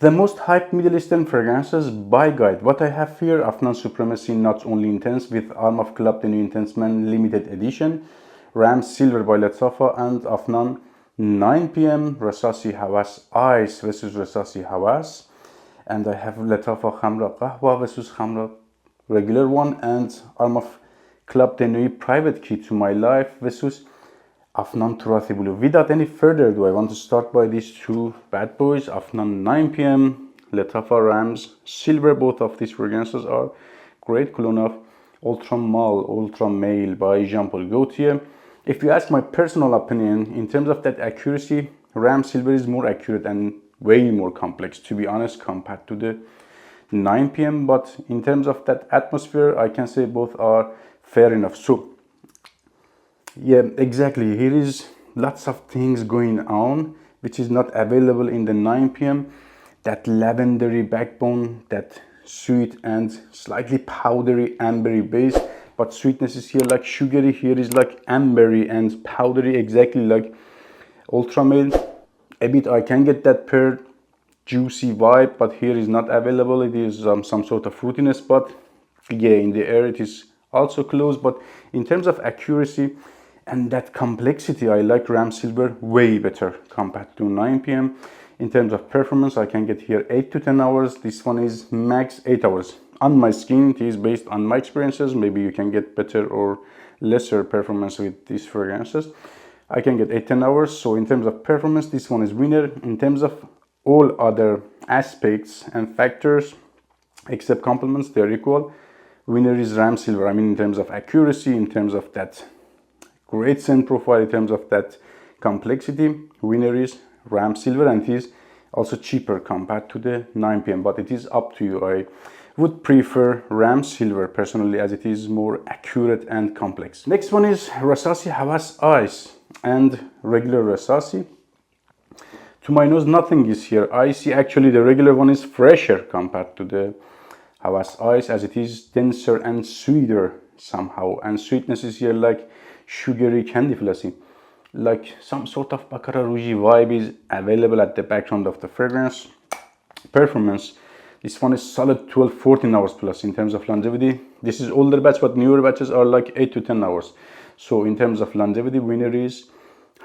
The most hyped Middle Eastern fragrances by guide. What I have here, Afnan Supremacy Not Only Intense with Arm of Club, the New Intense Man Limited Edition, Ram Silver by Latafa, and Afnan 9 p.m. Rasasi Hawas Ice versus Rasasi Hawas. And I have Latafa Khamra Qahwa versus Khamra regular one, and Arm of Club, the New Private Key to My Life versus Afnan Turathi Blue. Without any further ado, I want to start by these two bad boys. Afnan 9 p.m. Latafa Rams Silver. Both of these fragrances are great cologne of Ultra Male by Jean-Paul Gaultier. If you ask my personal opinion, in terms of that accuracy, Ram Silver is more accurate and way more complex, to be honest, compared to the 9 p.m. But in terms of that atmosphere, I can say both are fair enough. So yeah, exactly. Here is lots of things going on which is not available in the 9 p.m. That lavendery backbone, that sweet and slightly powdery ambery base, but sweetness is here like sugary. Here is like ambery and powdery, exactly like Ultramale. A bit I can get that pear juicy vibe, but here is not available. It is some sort of fruitiness, but yeah, in the air it is also close. But in terms of accuracy and that complexity, I like Ram Silver way better compared to 9 p.m. In terms of performance, I can get here 8 to 10 hours. This one is max 8 hours. On my skin, it is based on my experiences. Maybe you can get better or lesser performance with these fragrances. I can get 8-10 hours. So in terms of performance, this one is winner. In terms of all other aspects and factors, except compliments, they're equal. Winner is Ram Silver. I mean, in terms of accuracy, in terms of that great scent profile, in terms of that complexity, winner is Ram Silver, and it is also cheaper compared to the 9 p.m. But it is up to you. I would prefer Ram Silver personally, as it is more accurate and complex. Next one is Rasasi Hawas Ice and regular Rasasi. To my nose, nothing is here icy. Actually, the regular one is fresher compared to the Hawas Ice, as it is denser and sweeter somehow. And sweetness is here like sugary candy flossy. Like some sort of Baccarat Rouge vibe is available at the background of the fragrance. Performance, this one is solid 12-14 hours plus. In terms of longevity, this is older batch, but newer batches are like 8 to 10 hours. So in terms of longevity, winner is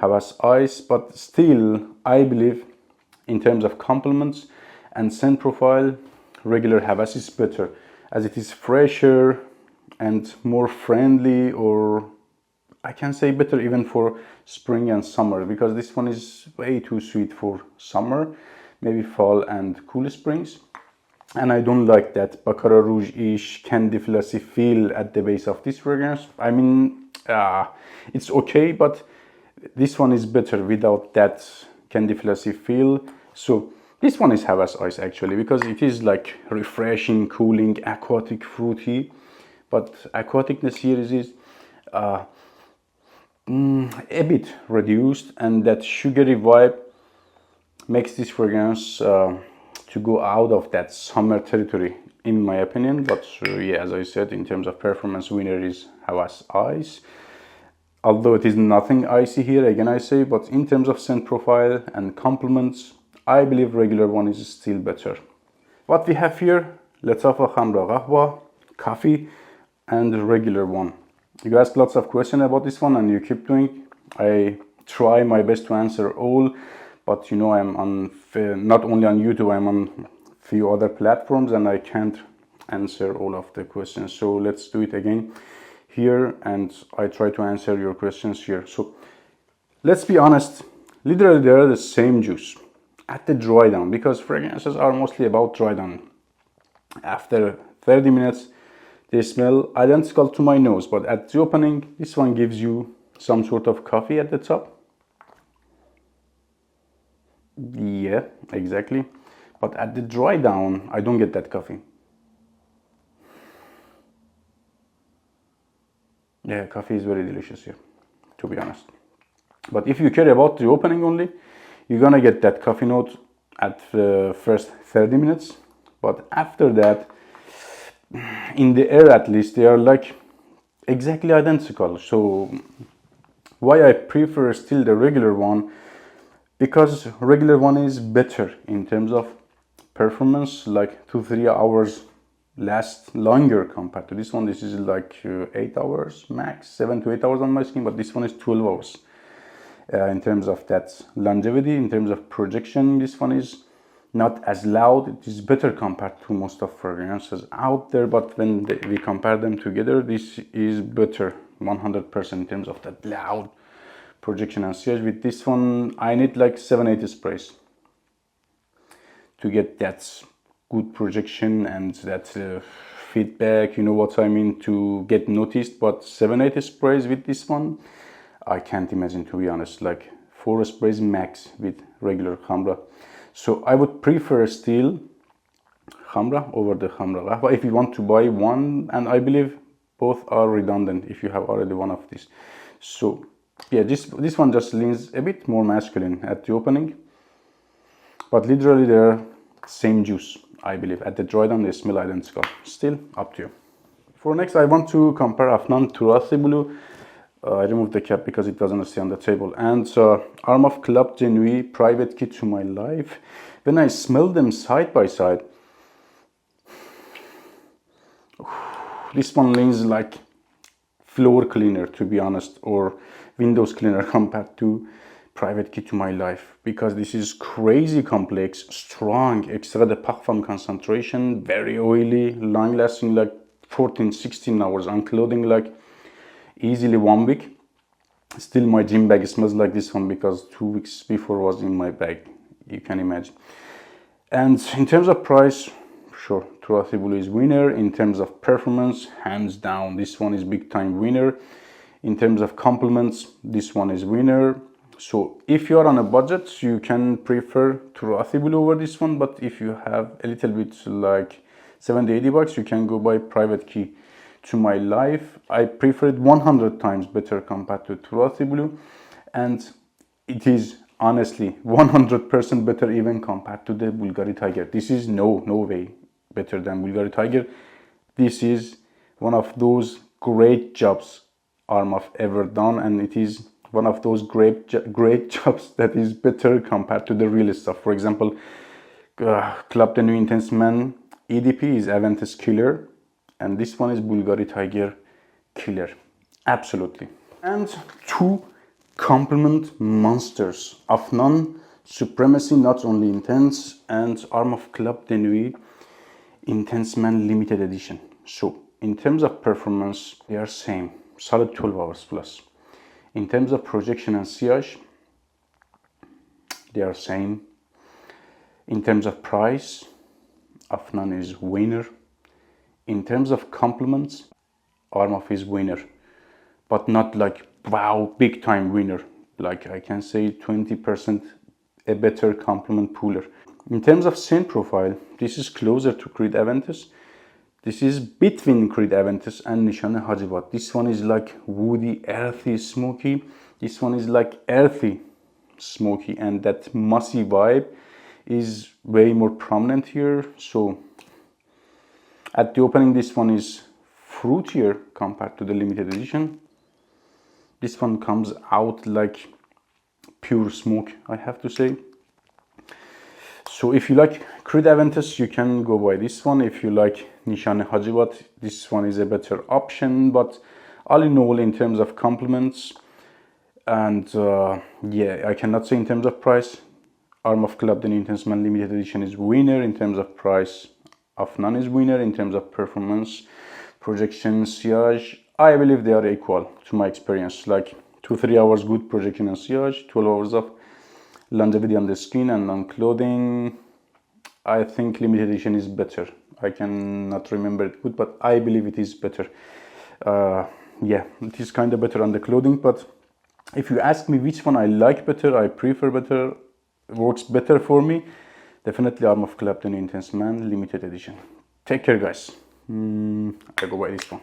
Hawas Ice, but still I believe in terms of compliments and scent profile, regular Hawas is better, as it is fresher and more friendly, or I can say better even for spring and summer, because this one is way too sweet for summer, maybe fall and cool springs. And I don't like that Baccarat Rouge-ish candy flossy feel at the base of this fragrance. I mean, it's okay, but this one is better without that candy flossy feel. So this one is Hawas Ice actually, because it is like refreshing, cooling, aquatic, fruity. But aquaticness here is a bit reduced, and that sugary vibe makes this fragrance to go out of that summer territory, in my opinion. But yeah, as I said, in terms of performance, winner is Hawas Ice. Although it is nothing icy here, again I say, but in terms of scent profile and compliments, I believe regular one is still better. What we have here, Latafa Khamra Qahwa, coffee, and regular one. You asked lots of questions about this one, and you keep doing. I try my best to answer all, but you know, I'm on not only on YouTube, I'm on few other platforms, and I can't answer all of the questions. So let's do it again here, and I try to answer your questions here. So let's be honest, literally they are the same juice at the dry down, because fragrances are mostly about dry down. After 30 minutes, they smell identical to my nose, but at the opening, this one gives you some sort of coffee at the top. Yeah, exactly. But at the dry down, I don't get that coffee. Yeah, coffee is very delicious here, to be honest. But if you care about the opening only, you're gonna get that coffee note at the first 30 minutes. But after that, in the air at least, they are like exactly identical. So why I prefer still the regular one, because regular one is better in terms of performance, like 2-3 hours last longer compared to this one. This is like 8 hours max, 7 to 8 hours on my skin, but this one is 12 hours. In terms of that longevity, in terms of projection, this one is not as loud. It is better compared to most of fragrances out there, but when we compare them together, this is better 100% in terms of that loud projection and sillage. With this one, I need like 7-8 sprays to get that good projection and that feedback, you know what I mean, to get noticed. But 7-8 sprays with this one, I can't imagine, to be honest. Like 4 sprays max with regular Khamra. So I would prefer still Khamra over the Khamra Qahwa if you want to buy one, and I believe both are redundant if you have already one of these. So yeah, this one just leans a bit more masculine at the opening, but literally they're same juice, I believe. At the dry down they smell identical. Still up to you. For next, I want to compare Afnan Turathi Blue. I removed the cap because it doesn't stay on the table. And Arm of Club de Nuit Private Key to My Life. When I smell them side by side, this one leans like floor cleaner, to be honest, or windows cleaner compared to Private Key to My Life, because this is crazy complex, strong, extra de parfum concentration, very oily, long lasting, like 14-16 hours on clothing, like easily 1 week. Still my gym bag smells like this one because 2 weeks before was in my bag, you can imagine. And in terms of price, sure, Turathi Blue is winner. In terms of performance, hands down, this one is big time winner. In terms of compliments, this one is winner. So if you are on a budget, you can prefer Turathi Blue over this one, but if you have a little bit like 70-80 bucks, you can go buy Private Key to My Life. I prefer it 100 times better compared to Turathi Blue, and it is honestly 100% better even compared to the Bulgari Tiger. This is no way better than Bulgari Tiger. This is one of those great jobs Armaf ever done, and it is one of those great jobs that is better compared to the real stuff. For example, Club de Nuit Intense Man EDP is Aventus Killer, and this one is Bulgari Tiger Killer. Absolutely. And two compliment monsters, Afnan Supremacy Not Only Intense and Arm of Club de Nuit Intense Man Limited Edition. So in terms of performance, they are same, solid 12 hours plus. In terms of projection and sillage, they are same. In terms of price, Afnan is winner. In terms of compliments, Armaf is winner, but not like wow, big time winner. Like I can say 20% a better compliment puller. In terms of scent profile, this is closer to Creed Aventus. This is between Creed Aventus and Nishane Hajibat. This one is like woody, earthy, smoky. This one is like earthy, smoky, and that mossy vibe is way more prominent here. So at the opening, this one is fruitier compared to the limited edition. This one comes out like pure smoke, I have to say. So if you like Creed Aventus, you can go buy this one. If you like Nishane Hajibat, this one is a better option. But all in all, in terms of compliments, and yeah, I cannot say in terms of price, Arm of Club the Intense Man Limited Edition is winner. In terms of price, Afnan is winner. In terms of performance, projection, sillage, I believe they are equal to my experience. Like 2-3 hours good projection and sillage, 12 hours of longevity on the skin and on clothing. I think limited edition is better. I cannot remember it good, but I believe it is better. Yeah, it is kind of better on the clothing, but if you ask me which one I like better, I prefer better, works better for me, definitely Arm of Club the Intense Man Limited Edition. Take care, guys. I go buy this one.